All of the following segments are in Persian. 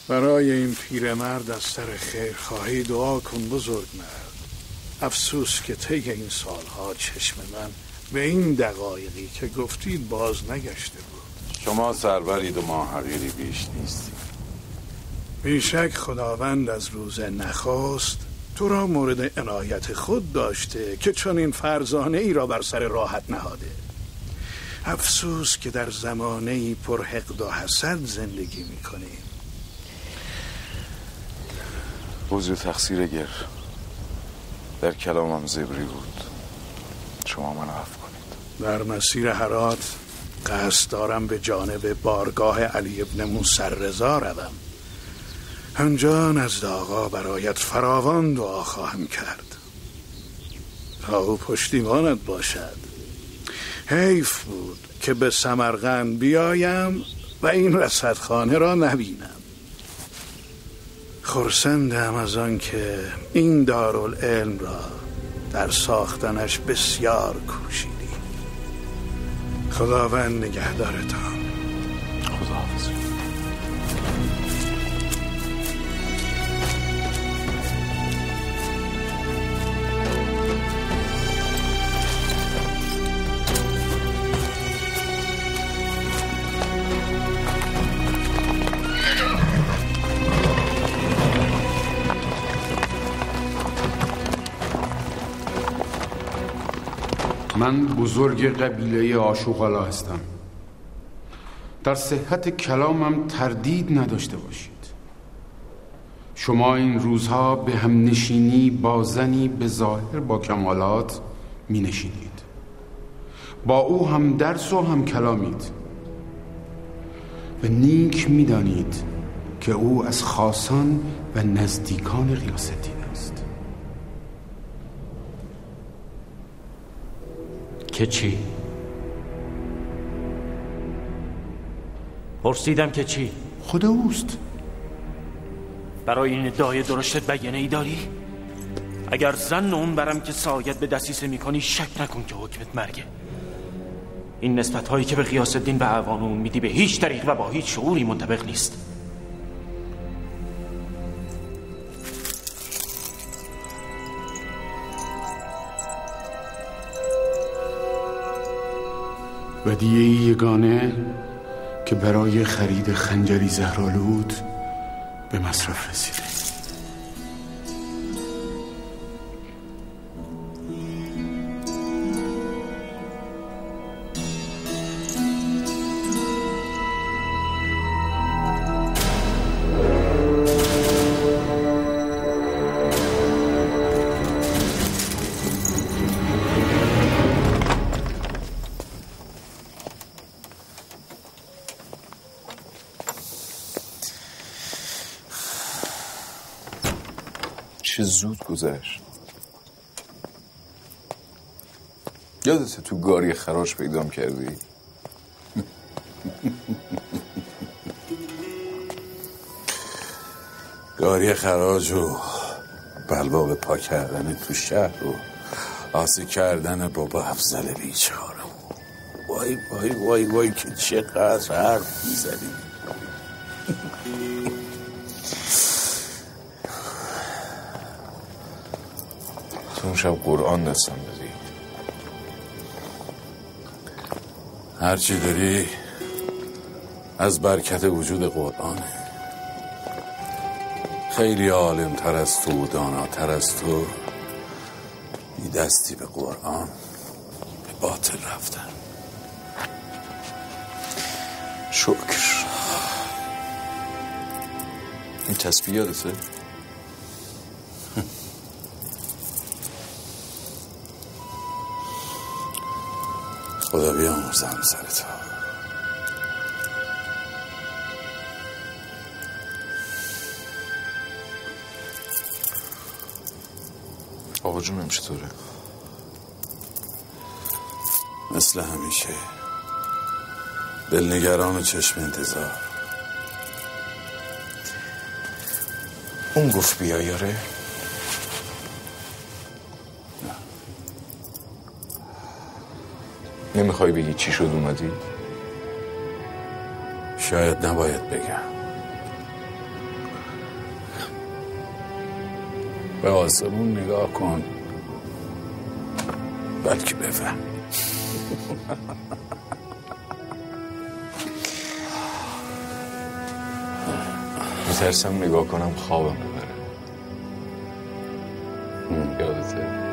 برای این پیرمرد از سر خیرخواهی دعا کن بزرگ مرد. افسوس که طی این سالها چشم من به این دقایقی که گفتید باز نگشته بود. شما سرورید و ما حقیری بیش نیستیم. بیشک خداوند از روز نخست تو را مورد عنایت خود داشته که چون این فرزانه ای را بر سر راحت نهاده. افسوس که در زمانه‌ای پر حقد و حسد زندگی می‌کنیم. وضع تقصیر گر در کلامم زبری بود. شما من عفو کنید. در مسیر هرات قصد دارم به جانب بارگاه علی ابن موسی رضا روم. آنجا نزد آقا برایت فراوان دعا خواهم کرد تا او پشتیبانت باشد. حیف بود که به سمرقند بیایم و این رصدخانه را نبینم. خرسندم از آن که این دارالعلم را در ساختنش بسیار کوشیدی. خداوند نگهدارتان. خداحافظ. من بزرگ قبیله آشوغالا هستم. در صحت کلامم تردید نداشته باشید. شما این روزها به هم نشینی با زنی به ظاهر با کمالات می نشینید. با او هم درس و هم کلامید و نیک می دانید که او از خاصان و نزدیکان غیاث‌الدین است. که چی؟ پرسیدم که چی؟ خود اوست. برای این ادعای درشتت بیانه ای داری؟ اگر زن اون برم که سایت به دسیسه میکنی شک نکن که حکمت مرگه. این نسبت هایی که به غیاث‌الدین و اعوان اون میدی به هیچ طریق و با هیچ شعوری منطبق نیست. ودیعه یگانه که برای خرید خنجری زهرآلود به مصرف رسیده. چه زود گذشت. یادته تو گاری خراش پیدام کردی؟ گاری خراج و بلوا به پا کردن تو شهر و آسی کردن بابا افضل بیچاره. وای وای وای وای که چقدر حرف میزنی. اون شب قرآن دستم بدی. هرچی داری از برکت وجود قرآنه. خیلی عالم تر از تو و داناتر از تو بی دستی به قرآن به باطل رفتن. شکر. این تسبیح یادته؟ خدا بیامرزم سرت. آقا جونم چطوره؟ مثل همیشه دلنگران و چشم انتظار. اون گفت بیا یاره؟ نمیخوای بگی چی شد اومدی؟ شاید نباید بگم. به آسمون نگاه کن، بلکه بفهم. میترسم نگاه کنم خوابم ببره. یادته؟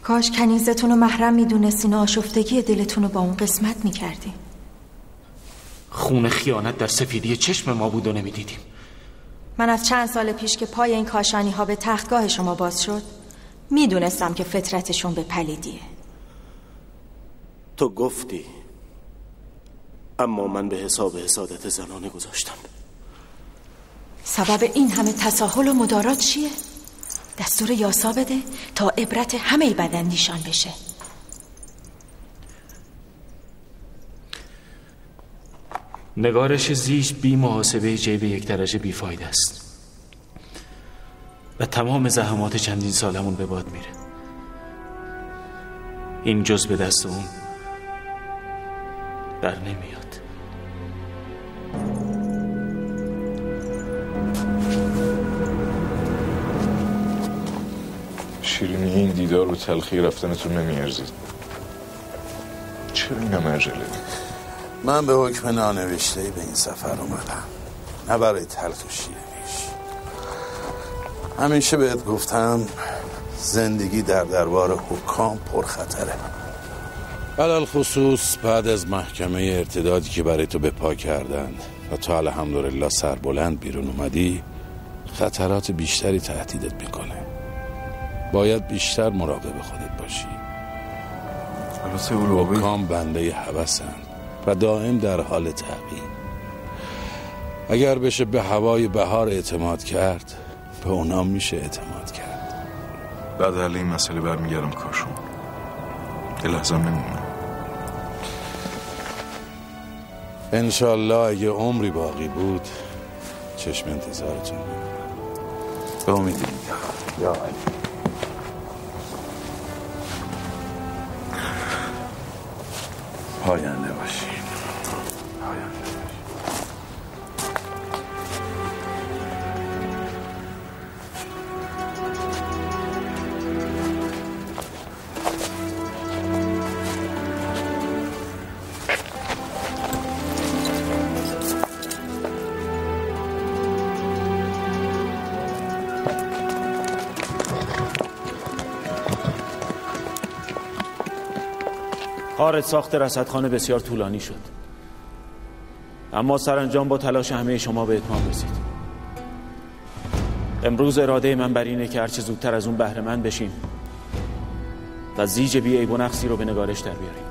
کاش کنیزتون رو محرم میدونستین و آشفتگی دلتون رو با اون قسمت میکردین. خون خیانت در سفیدی چشم ما بود و نمیدیدیم. من از چند سال پیش که پای این کاشانی ها به تختگاه شما باز شد میدونستم که فطرتشون به پلیدیه. تو گفتی، اما من به حساب حسادت زنانه گذاشتم. سبب این همه تساهل و مدارات چیه؟ دستور یاسا بده تا عبرت همه بداندیشان بشه. نگارش زیج بی محاسبه جیب 1 درجه بیفایده است و تمام زحمات چندین سالمون به باد میره. این جز به دست اون در نمیاد. شیرینی این دیدار و تلخی رفتنتون نمیارزید. چرا این همه عجله؟ من به حکم نانوشته‌ای به این سفر اومدم، نه برای تلخ و شیرینیش. همیشه بهت گفتم زندگی در دربار حکام پرخطره، علال خصوص بعد از محکمه ارتدادی که برای تو به پا کردن و تو الحمدلله سربلند بیرون اومدی. خطرات بیشتری تهدیدت میکنه. باید بیشتر مراقب خودت باشی. حکام بنده هوسن و دائم در حال تغییر. اگر بشه به هوای بهار اعتماد کرد، به اونا میشه اعتماد کرد. بعد حل این مسئله برمیگردم کارشون. یه لحظه نمیمونه. انشالله اگه عمری باقی بود چشم انتظارتون میمونم. به امیدی یا علی. پاینده باشین. کار ساخت رصدخانه بسیار طولانی شد، اما سرانجام با تلاش همه شما به اتمام رسید. امروز اراده من بر اینه که هرچه زودتر از اون بهره مند بشیم و زیج بی عیب و نقصی رو به نگارش در بیاریم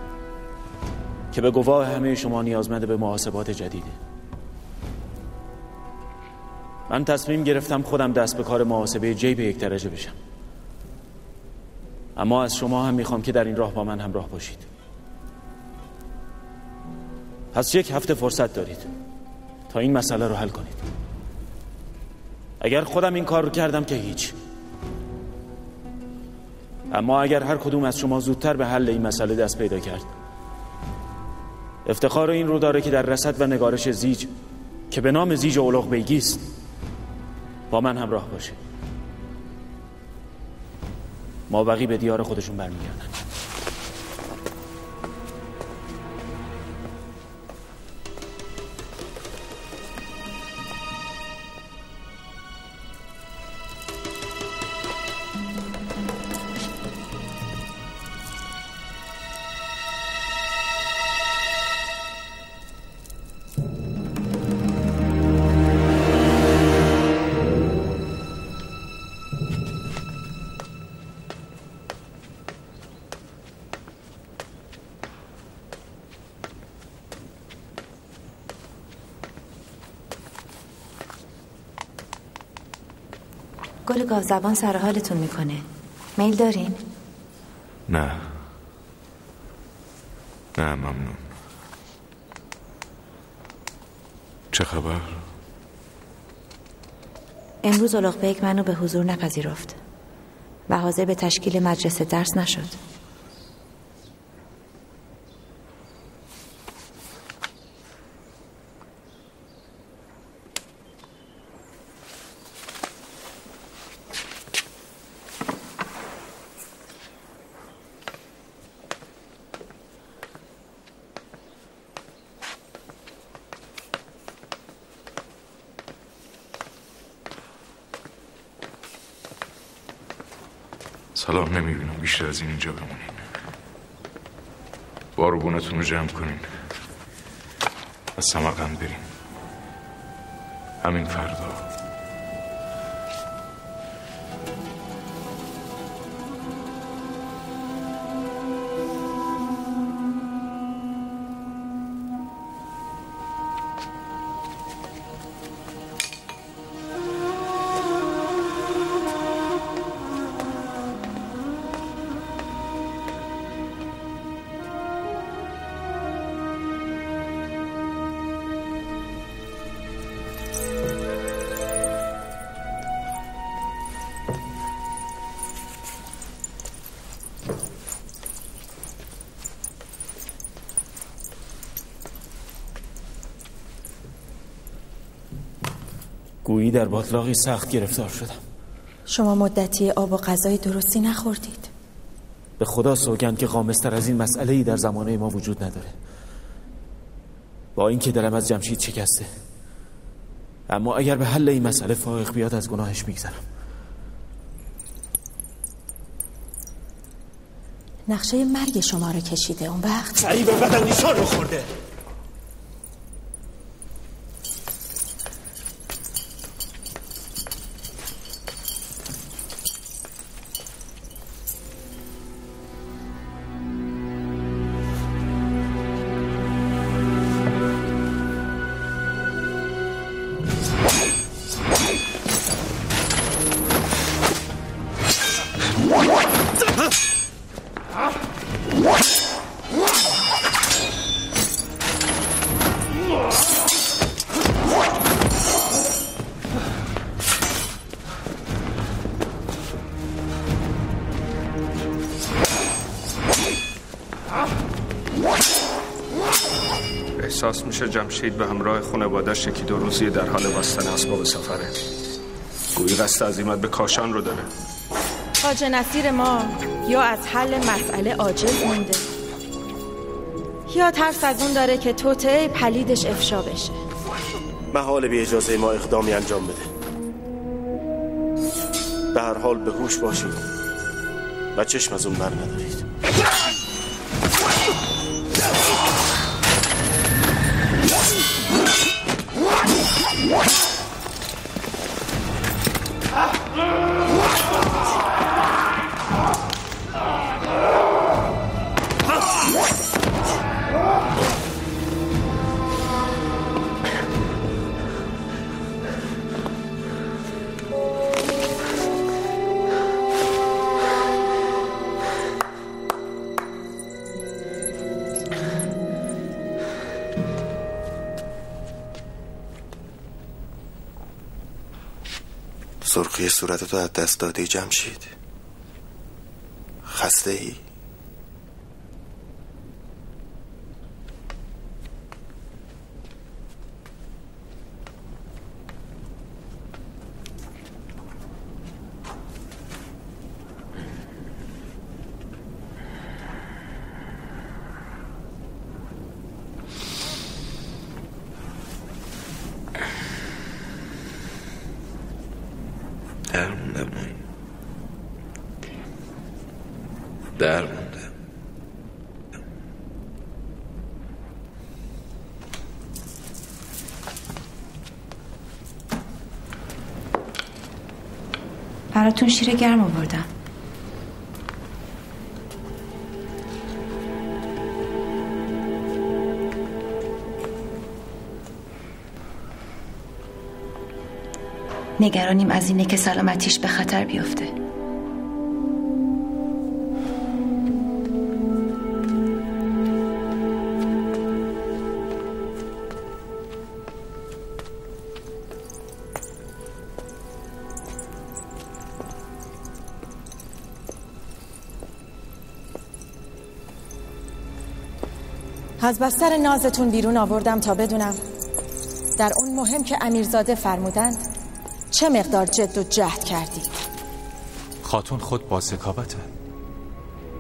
که به گواه همه شما نیازمند به محاسبات جدیده. من تصمیم گرفتم خودم دست به کار محاسبه جیب 1 درجه بشم، اما از شما هم میخوام که در این راه با من همراه باشید. پس 1 هفته فرصت دارید تا این مسئله رو حل کنید. اگر خودم این کار رو کردم که هیچ، اما اگر هر کدوم از شما زودتر به حل این مسئله دست پیدا کرد، افتخار این رو داره که در رصد و نگارش زیج که به نام زیج اولغ بیگی است با من همراه باشه. ما بقی به دیار خودشون برمیگردن. گل گاو زبان سر حالتون میکنه. میل دارین؟ نه ممنون. چه خبر؟ امروز الاغ بیگ منو به حضور نپذیرفت و حاضر به تشکیل مجلس درس نشد. سلام نمیبینم بیشتر از اینجا بمونین. باروبونتون رو جمع کنین و سمرقند برین. همین فردا. گویی در باتلاقی سخت گرفتار شدم. شما مدتی آب و غذای درستی نخوردید. به خدا سوگند که غامض‌تر از این مسئله‌ای در زمانه ما وجود نداره. با اینکه دلم از جمشید شکسته، اما اگر به حل این مسئله فائق بیاد از گناهش میگذرم. نقشه مرگ شما رو کشیده. اون وقت سعی به بدن نیشان رو خورده. احساس میشه جمشید به همراه خانواده‌اش یکی دو روزی در حال بستن اسباب سفره. گویی قصد عزیمت به کاشان رو داره. خواجه نصیر ما یا از حل مسئله عاجز مونده یا ترس از اون داره که توطئه پلیدش افشا بشه. محال بی اجازه ما اقدامی انجام بده. به هر حال به هوش باشید و چشم از اون بر ندارید. سرخی صورتتو از دست دادی جمشید؟ خسته ای؟ در مونده. براتون شیر گرم آوردم. نگرانیم از اینه که سلامتیش به خطر بیفته. از بستر نازتون بیرون آوردم تا بدونم در اون مهم که امیرزاده فرمودند چه مقدار جد و جهد کردید. خاتون خود با ذکاوته.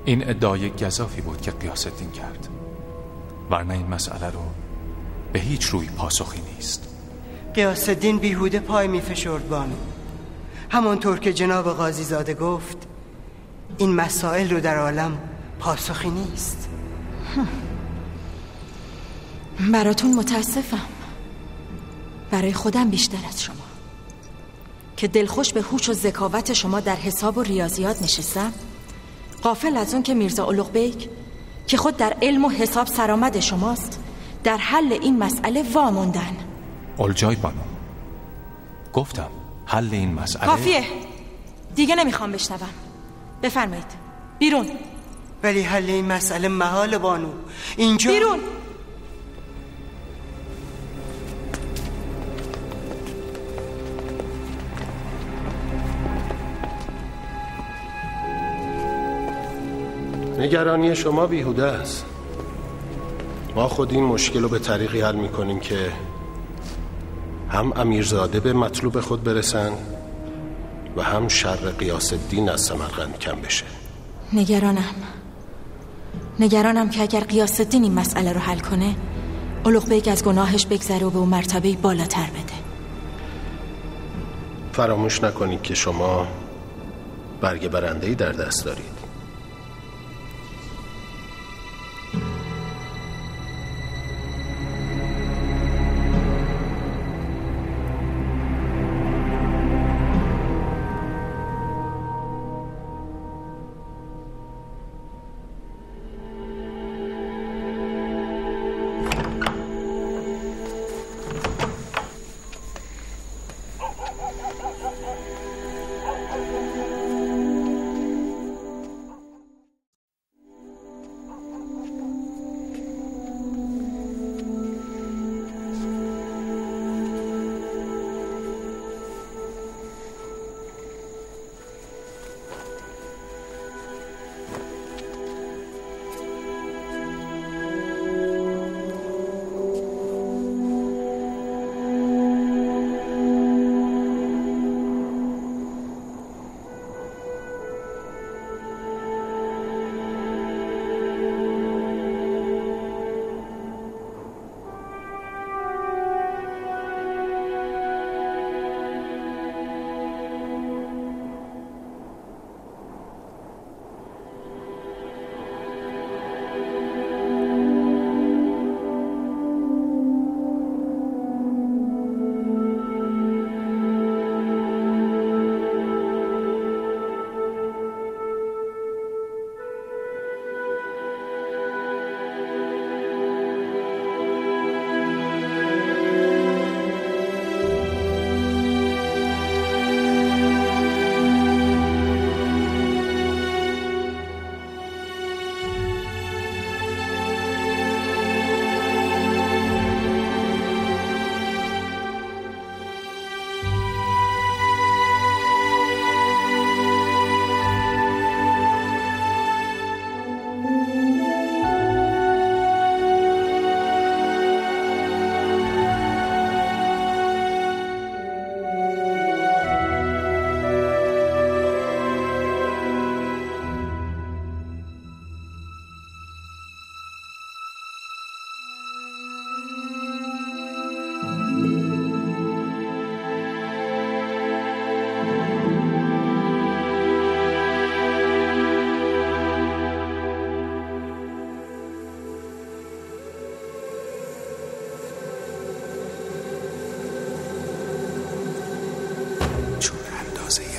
این ادعای گزافی بود که غیاث الدین کرد، ورنه این مسئله رو به هیچ روی پاسخی نیست. غیاث الدین بیهوده پای میفشرد بانو. همانطور که جناب قاضی زاده گفت این مسائل رو در عالم پاسخی نیست. براتون متاسفم، برای خودم بیشتر از شما که دلخوش به هوش و ذکاوت شما در حساب و ریاضیات نشستم، غافل از اون که میرزا اولوغ بیگ که خود در علم و حساب سرآمد شماست در حل این مسئله واموندن. الجای بانو، گفتم حل این مسئله کافیه، دیگه نمیخوام بشنوم. بفرمایید بیرون. ولی حل این مسئله محال بانو. اینجا بیرون. نگرانی شما بیهوده است. ما خود این مشکل رو به طریقی حل میکنیم که هم امیرزاده به مطلوب خود برسن و هم شر غیاث الدین از سمرقند کم بشه. نگرانم که اگر غیاث الدین این مسئله رو حل کنه، اولوغ بیگ از گناهش بگذره و به اون مرتبه بالاتر بده. فراموش نکنید که شما برگ برنده‌ای در دست دارید.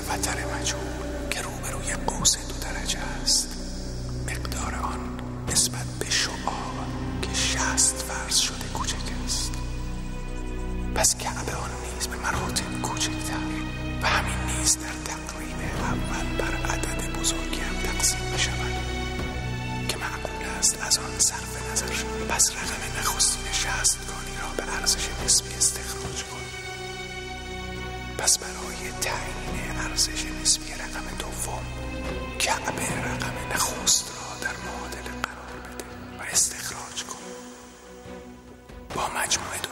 خطر مجهول که روبروی قوس 2 درجه است، مقدار آن نسبت به شعاع که 60 فرض شده کوچک است. پس کعبه آن نیز به مراتب کوچکتر. تعیین ارزش نسبی رقم دوم، کعبه رقم نخست را در معادله قرار بده و استخراج کن. با مجموع دو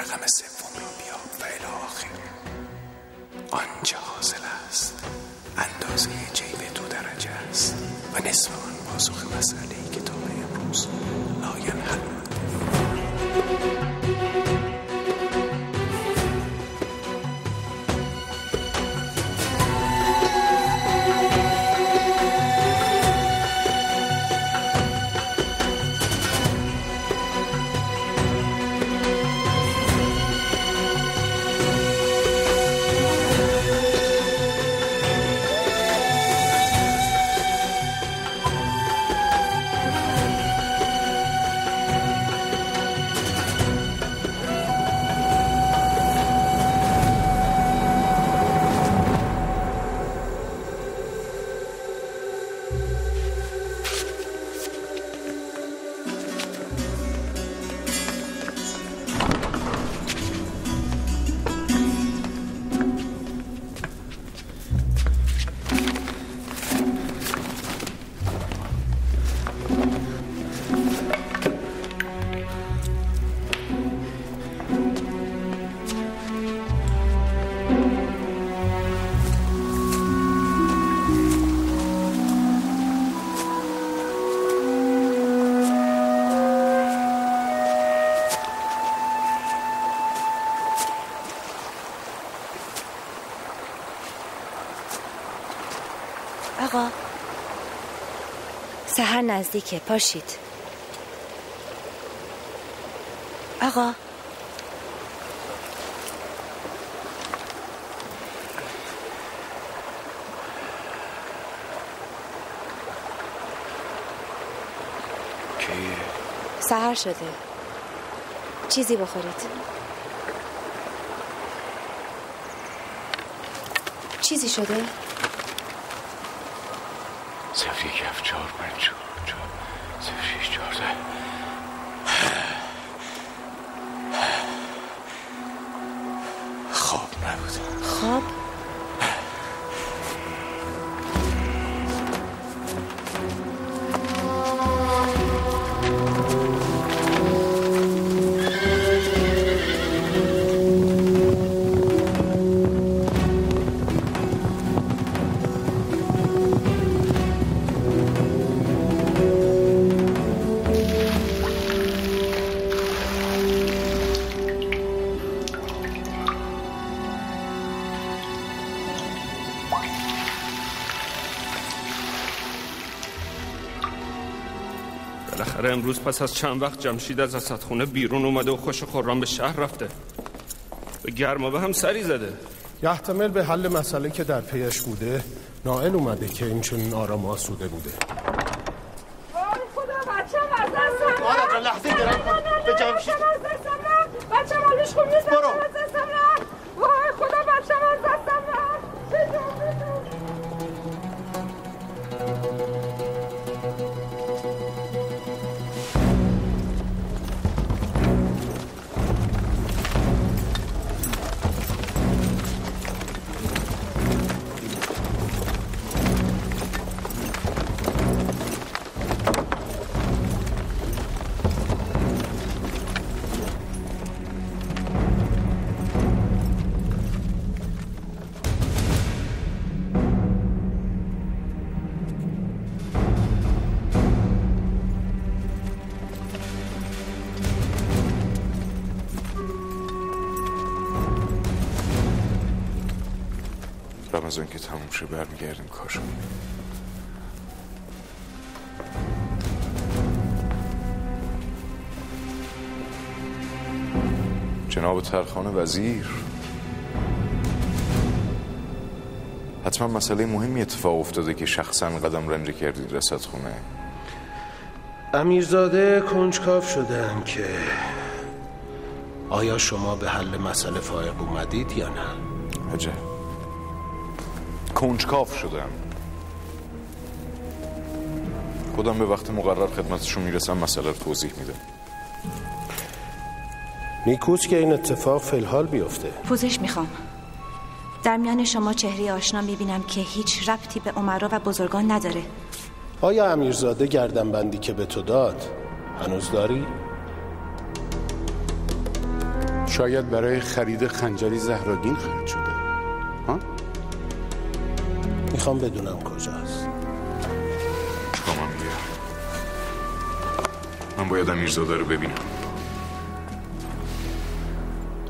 رقم سوم را بیاب و الی آخر. آنچه حاصل است اندازه جیب 2 درجه است و نصف آن پاسخ مسئله‌ای که تا به امروز لاینحل مانده. آقا سحر نزدیکه، پاشید. آقا کیه؟ سحر شده، چیزی بخورید. چیزی شده؟ 0 1 7 4 5 4 0 6 14 خواب نبود. خواب؟ بالاخره امروز پس از چند وقت جمشید از رصدخونه بیرون اومده و خوش و خرم به شهر رفته. به گرمابه هم سری زده. یحتمل به حل مسئله که در پیش بوده نائل اومده که این چنین آرام آسوده بوده. وای خدا بچه‌م از دستم رفت. مادر جان لحظه گرم کن. به جمشید بچه‌م حالش خوب نیست. بچه‌م از دستم رفت. وای خدا بچه‌م از دستم رفت. رمضان که تموم شه برمیگردیم کاشون. جناب ترخان وزیر، حتما مسئله مهمی اتفاق افتاده که شخصا قدم رنج کردید رصدخونه. امیرزاده کنجکاو شدن که آیا شما به حل مسئله فائق اومدید یا نه؟ عجب، کنجکاو شدم. خودم به وقت مقرر خدمتشون میرسم مسئله رو توضیح میدم. نیکوست که این اتفاق فی الحال بیفته. پوزش میخوام. در میان شما چهره آشنا میبینم که هیچ ربطی به امرا و بزرگان نداره. آیا امیرزاده گردنبندی که به تو داد هنوز داری؟ شاید برای خرید خنجری زهراگین خرج شده. ها؟ میخوام بدونم کجاست. چیکار من میگم؟ من باید امیرزاده رو ببینم.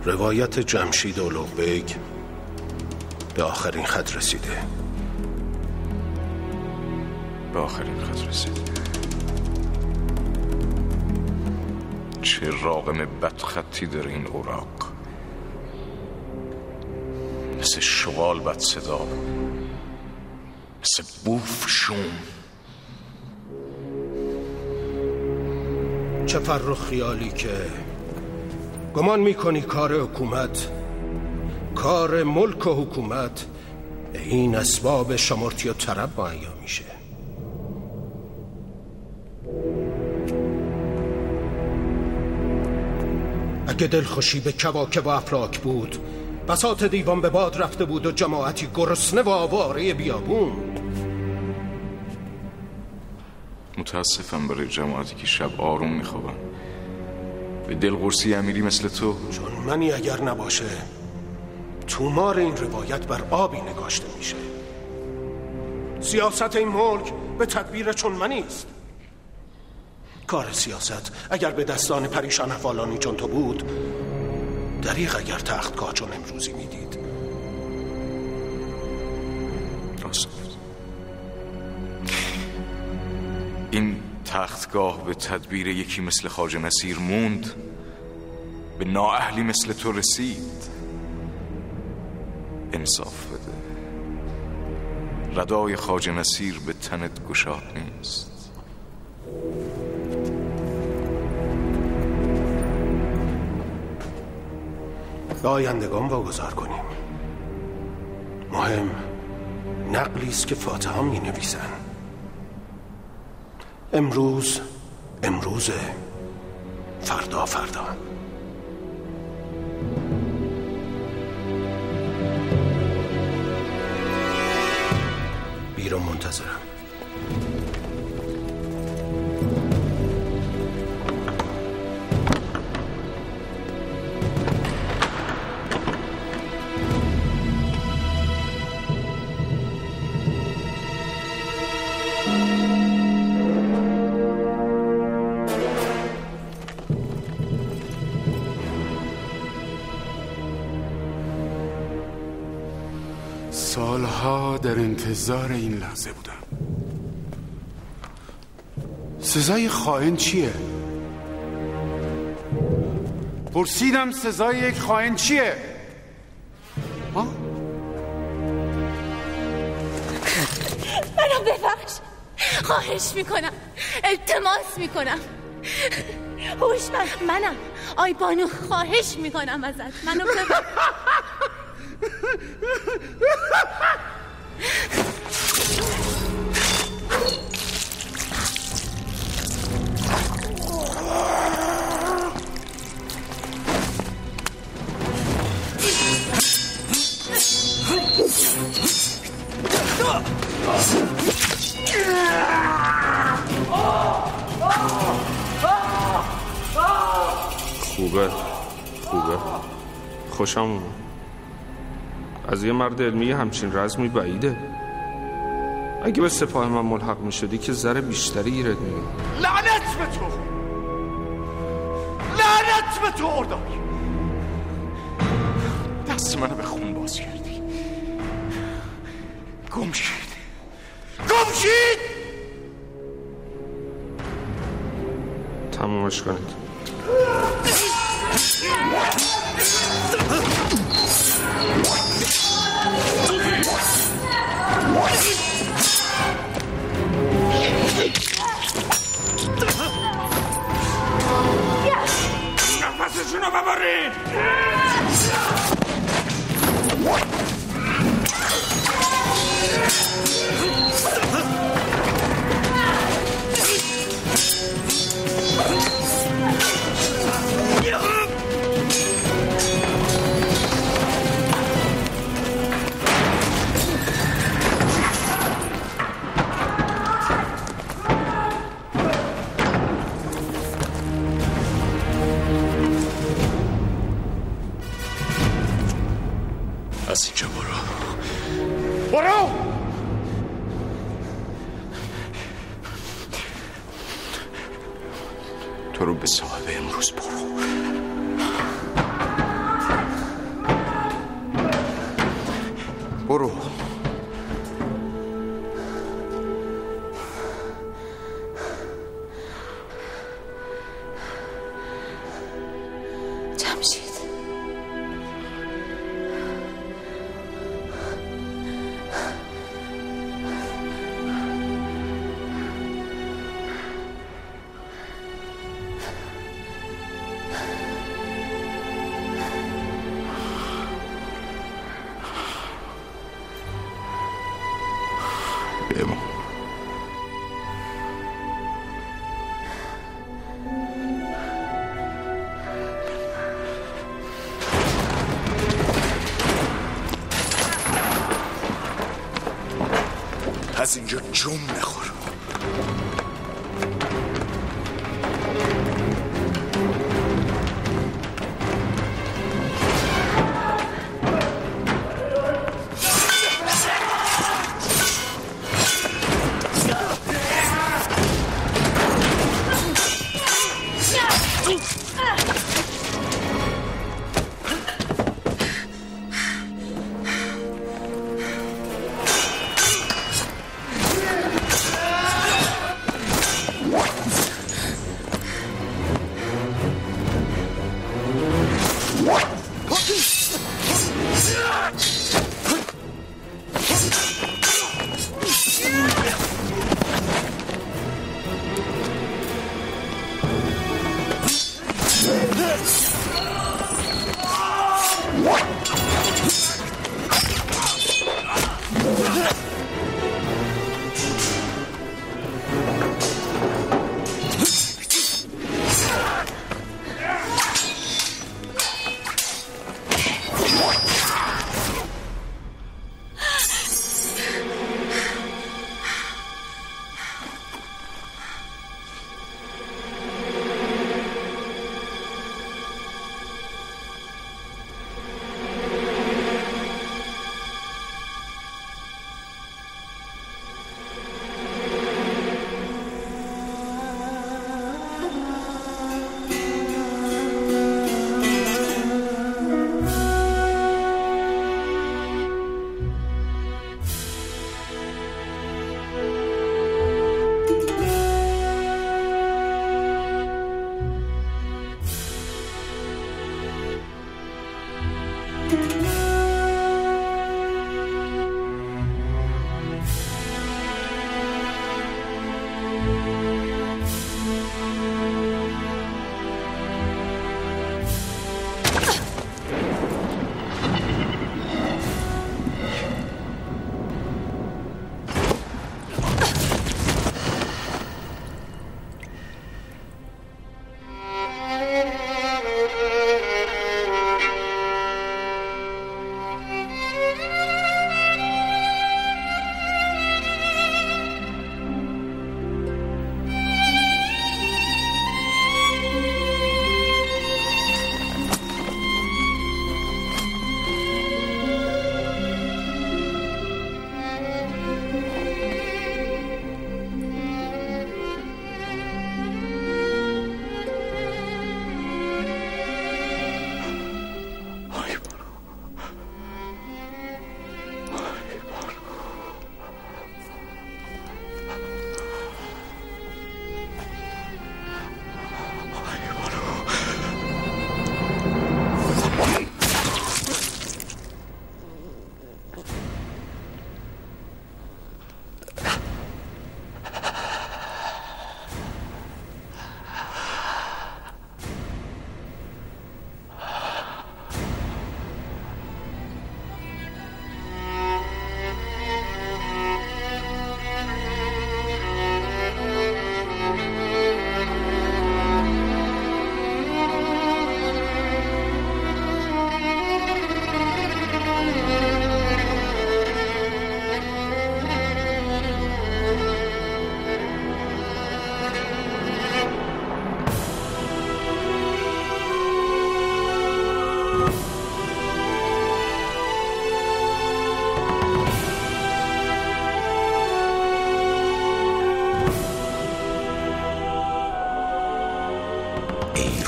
روایت جمشید اولوغبیگ به آخرین خط رسیده. به آخرین خط رسیده. چه راقم بدخطی داره این اوراق. مثل شغال بد صدا، مثل بوف شوم. چه فرخ خیالی که گمان میکنی کار حکومت، کار ملک و حکومت به این اسباب شمرتی و طرب مهیا میشه. اگه دلخوشی به کواکب و افلاک بود، بساط دیوان به باد رفته بود و جماعتی گرسنه و آواره بیابون. متاسفم برای جماعتی که شب آروم میخوابن به دلقرصی امیری مثل تو. چون منی اگر نباشه تومار این روایت بر آبی نگاشته میشه. سیاست این ملک به تدبیر چون منیست. کار سیاست اگر به دستان پریشان احوالانی چون تو بود، دریغ اگر تختگاه چون امروزی میدید. راست این تختگاه به تدبیر یکی مثل خواجه نصیر موند، به نااهلی مثل تو رسید. انصاف بده، ردای خواجه نصیر به تنت گشاد نیست. به آیندگان واگذار کنیم. مهم نقلی است که فاتحان می نویسن. امروز امروزه، فردا فردا. بیرون منتظرم. سالها در انتظار این لحظه بودم. سزای خائن چیه؟ پرسیدم سزای یک خائن چیه؟ ها؟ منو ببخش، خواهش میکنم، التماس میکنم. هوشمند منم، آی بانو، خواهش میکنم ازت، منو ببخش. خوبه خوشم اومد. از یه مرد علمی همچین رزمی بعیده. اگه به سپاه من ملحق می شدی که ذره بیشتری ایرد می بود. لعنت به تو، لعنت به تو ارداک. دست منو به خون باز کردی. گم شید. تمومش کنید. نفسشونو ببرید. برو! تو رو به صاحب امروز برو. برو. جمشید بمون. از اینجا جم نخور.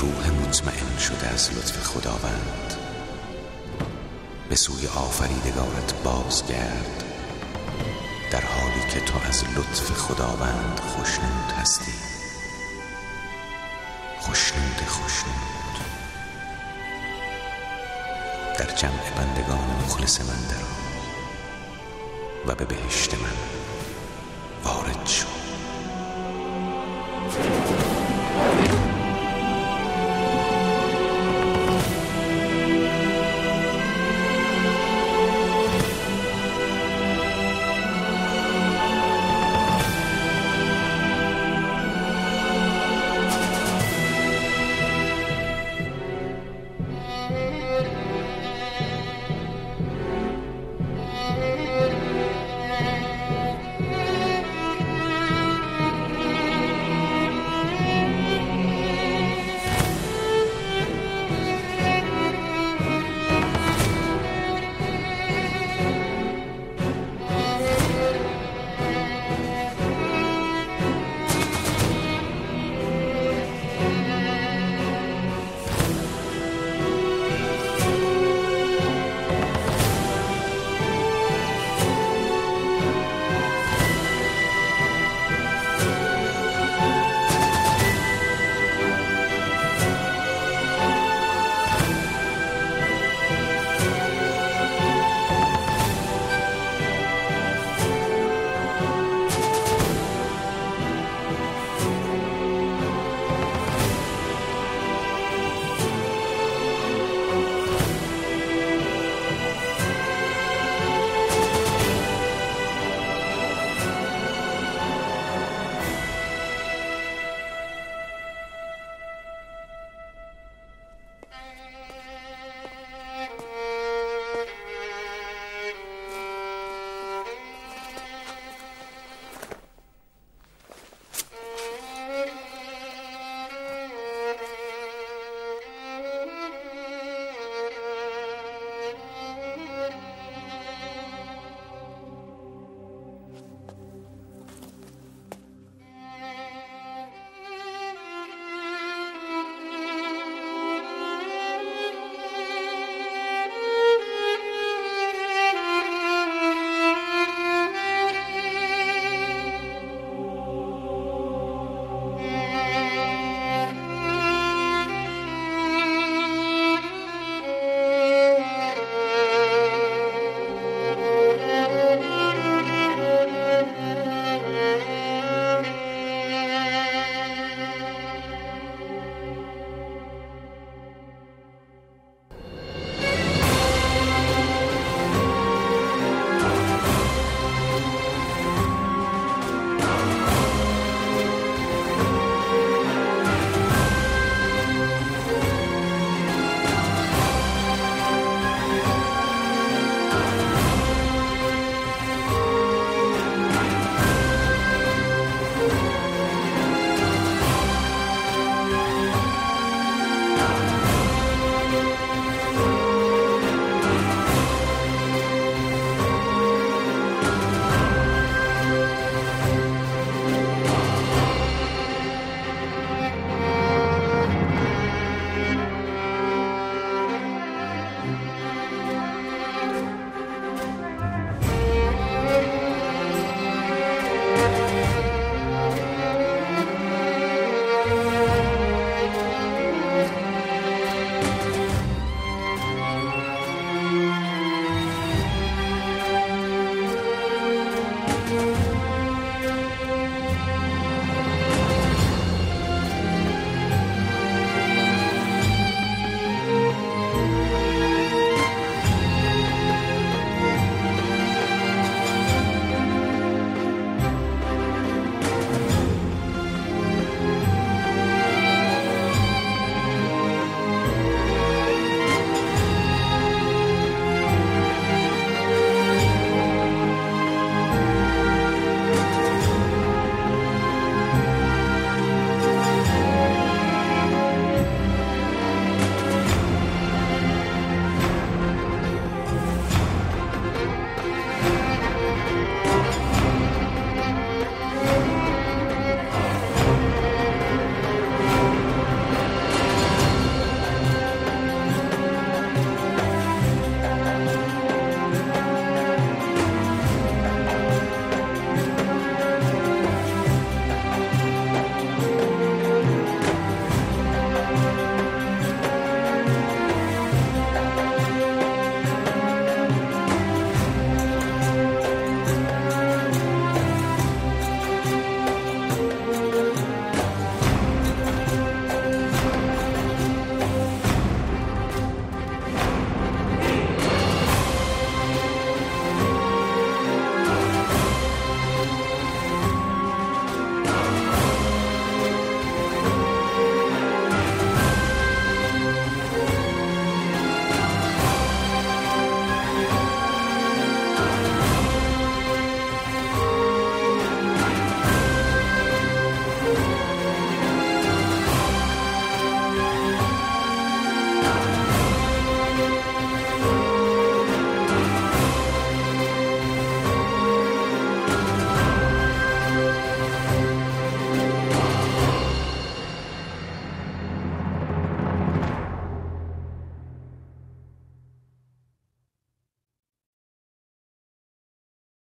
روح مطمئن شده از لطف خداوند به سوی آفریدگارت بازگرد، در حالی که تو از لطف خداوند خوشنود هستی. خوشنود در جمع بندگان مخلص من درآ و به بهشت من وارد شو.